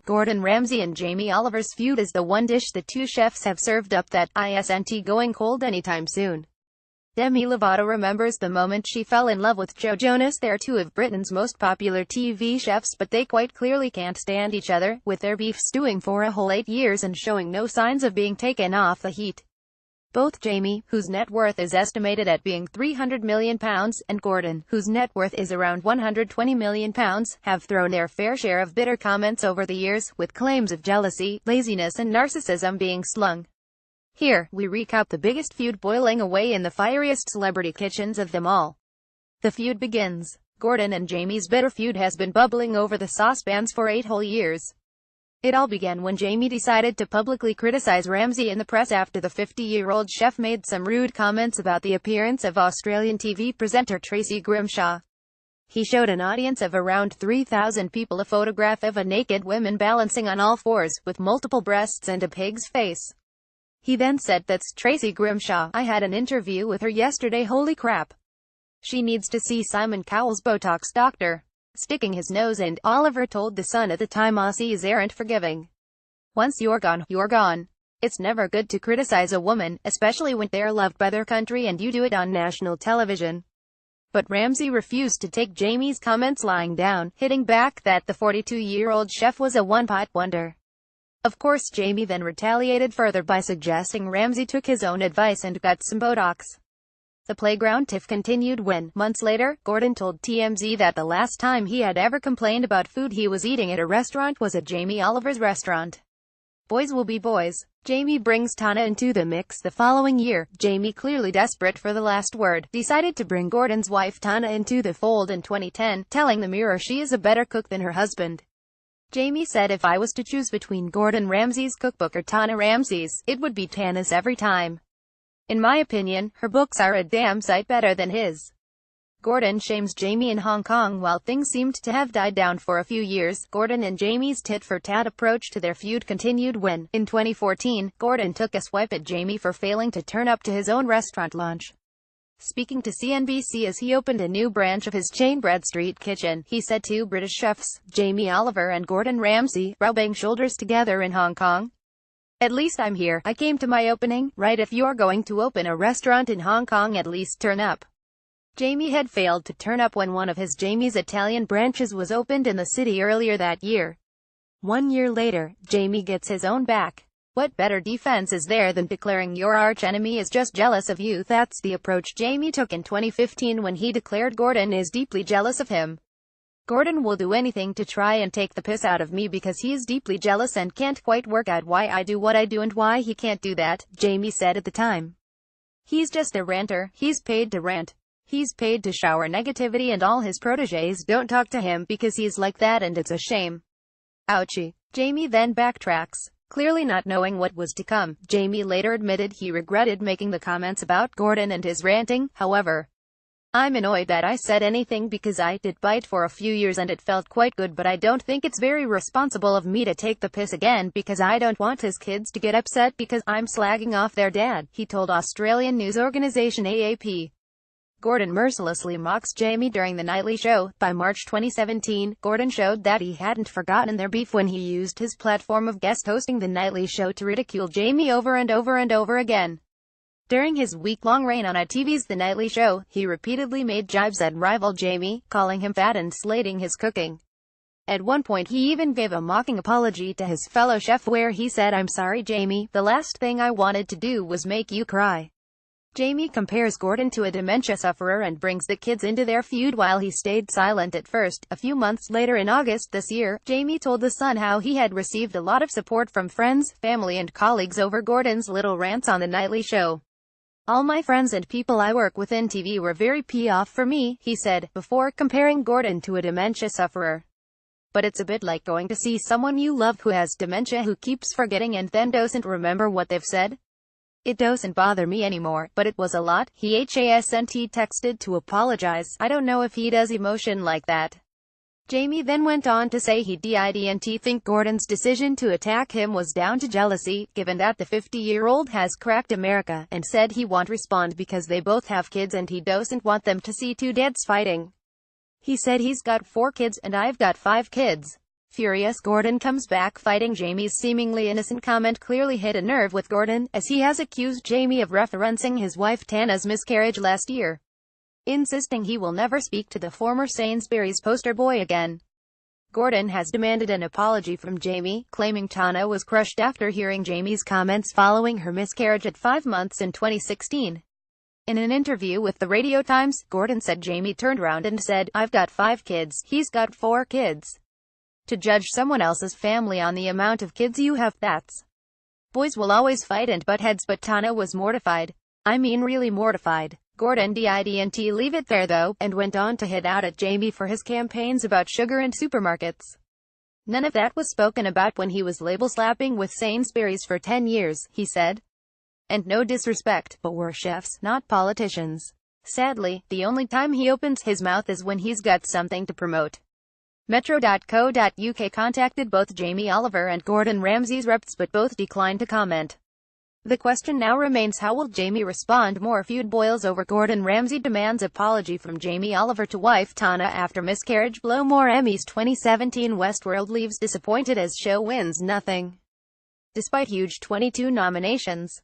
Gordon Ramsay and Jamie Oliver's feud is the one dish the two chefs have served up that isn't going cold anytime soon. Demi Lovato remembers the moment she fell in love with Joe Jonas. They're two of Britain's most popular TV chefs, but they quite clearly can't stand each other, with their beef stewing for a whole 8 years and showing no signs of being taken off the heat. Both Jamie, whose net worth is estimated at being £300 million, and Gordon, whose net worth is around £120 million, have thrown their fair share of bitter comments over the years, with claims of jealousy, laziness and narcissism being slung. Here, we recap the biggest feud boiling away in the fieriest celebrity kitchens of them all. The feud begins. Gordon and Jamie's bitter feud has been bubbling over the saucepans for 8 whole years. It all began when Jamie decided to publicly criticize Ramsay in the press after the 50-year-old chef made some rude comments about the appearance of Australian TV presenter Tracy Grimshaw. He showed an audience of around 3,000 people a photograph of a naked woman balancing on all fours, with multiple breasts and a pig's face. He then said, "That's Tracy Grimshaw. I had an interview with her yesterday. Holy crap. She needs to see Simon Cowell's Botox doctor." Sticking his nose in, Oliver told The Sun at the time Aussies aren't forgiving. "Once you're gone, you're gone. It's never good to criticize a woman, especially when they're loved by their country and you do it on national television." But Ramsay refused to take Jamie's comments lying down, hitting back that the 42-year-old chef was a one-pot wonder. Of course, Jamie then retaliated further by suggesting Ramsay took his own advice and got some Botox. The playground tiff continued when, months later, Gordon told TMZ that the last time he had ever complained about food he was eating at a restaurant was at Jamie Oliver's restaurant. Boys will be boys. Jamie brings Tana into the mix the following year. Jamie, clearly desperate for the last word, decided to bring Gordon's wife Tana into the fold in 2010, telling the Mirror she is a better cook than her husband. Jamie said, "If I was to choose between Gordon Ramsay's cookbook or Tana Ramsay's, it would be Tana's every time. In my opinion, her books are a damn sight better than his." Gordon shames Jamie in Hong Kong. While things seemed to have died down for a few years, Gordon and Jamie's tit-for-tat approach to their feud continued when, in 2014, Gordon took a swipe at Jamie for failing to turn up to his own restaurant launch. Speaking to CNBC as he opened a new branch of his chain Bread Street Kitchen, he said two British chefs, Jamie Oliver and Gordon Ramsay, rubbing shoulders together in Hong Kong. "At least I'm here. I came to my opening, right? If you're going to open a restaurant in Hong Kong, at least turn up." Jamie had failed to turn up when one of his Jamie's Italian branches was opened in the city earlier that year. 1 year later, Jamie gets his own back. What better defense is there than declaring your arch-enemy is just jealous of you? That's the approach Jamie took in 2015 when he declared Gordon is deeply jealous of him. "Gordon will do anything to try and take the piss out of me because he is deeply jealous and can't quite work out why I do what I do and why he can't do that," Jamie said at the time. "He's just a ranter. He's paid to rant. He's paid to shower negativity and all his protégés don't talk to him because he's like that and it's a shame." Ouchie. Jamie then backtracks. Clearly not knowing what was to come, Jamie later admitted he regretted making the comments about Gordon and his ranting. "However, I'm annoyed that I said anything because I did bite for a few years and it felt quite good, but I don't think it's very responsible of me to take the piss again because I don't want his kids to get upset because I'm slagging off their dad," he told Australian news organisation AAP. Gordon mercilessly mocks Jamie during The Nightly Show. By March 2017, Gordon showed that he hadn't forgotten their beef when he used his platform of guest hosting The Nightly Show to ridicule Jamie over and over and over again. During his week-long reign on ITV's The Nightly Show, he repeatedly made jibes at rival Jamie, calling him fat and slating his cooking. At one point he even gave a mocking apology to his fellow chef where he said, "I'm sorry Jamie, the last thing I wanted to do was make you cry." Jamie compares Gordon to a dementia sufferer and brings the kids into their feud while he stayed silent at first. A few months later in August this year, Jamie told The Sun how he had received a lot of support from friends, family and colleagues over Gordon's little rants on The Nightly Show. "All my friends and people I work with in TV were very off for me," he said, before comparing Gordon to a dementia sufferer. "But it's a bit like going to see someone you love who has dementia who keeps forgetting and then doesn't remember what they've said. It doesn't bother me anymore, but it was a lot." He hasn't texted to apologize. "I don't know if he does emotion like that." Jamie then went on to say he didn't think Gordon's decision to attack him was down to jealousy, given that the 50-year-old has cracked America, and said he won't respond because they both have kids and he doesn't want them to see two dads fighting. He said he's got 4 kids and I've got 5 kids. Furious, Gordon comes back fighting Jamie's seemingly innocent comment clearly hit a nerve with Gordon, as he has accused Jamie of referencing his wife Tana's miscarriage last year, insisting he will never speak to the former Sainsbury's poster boy again. Gordon has demanded an apology from Jamie, claiming Tana was crushed after hearing Jamie's comments following her miscarriage at 5 months in 2016. In an interview with the Radio Times, Gordon said Jamie turned around and said, "I've got 5 kids, he's got 4 kids. To judge someone else's family on the amount of kids you have, that's... Boys will always fight and butt heads, but Tana was mortified. I mean really mortified." Gordon didn't leave it there though, and went on to hit out at Jamie for his campaigns about sugar and supermarkets. None of that was spoken about when he was label-slapping with Sainsbury's for 10 years, he said. And no disrespect, but we're chefs, not politicians. Sadly, the only time he opens his mouth is when he's got something to promote. Metro.co.uk contacted both Jamie Oliver and Gordon Ramsay's reps, but both declined to comment. The question now remains, how will Jamie respond? More feud boils over Gordon Ramsay demands apology from Jamie Oliver to wife Tana after miscarriage blow. More Emmys. 2017 Westworld leaves disappointed as show wins nothing, despite huge 22 nominations.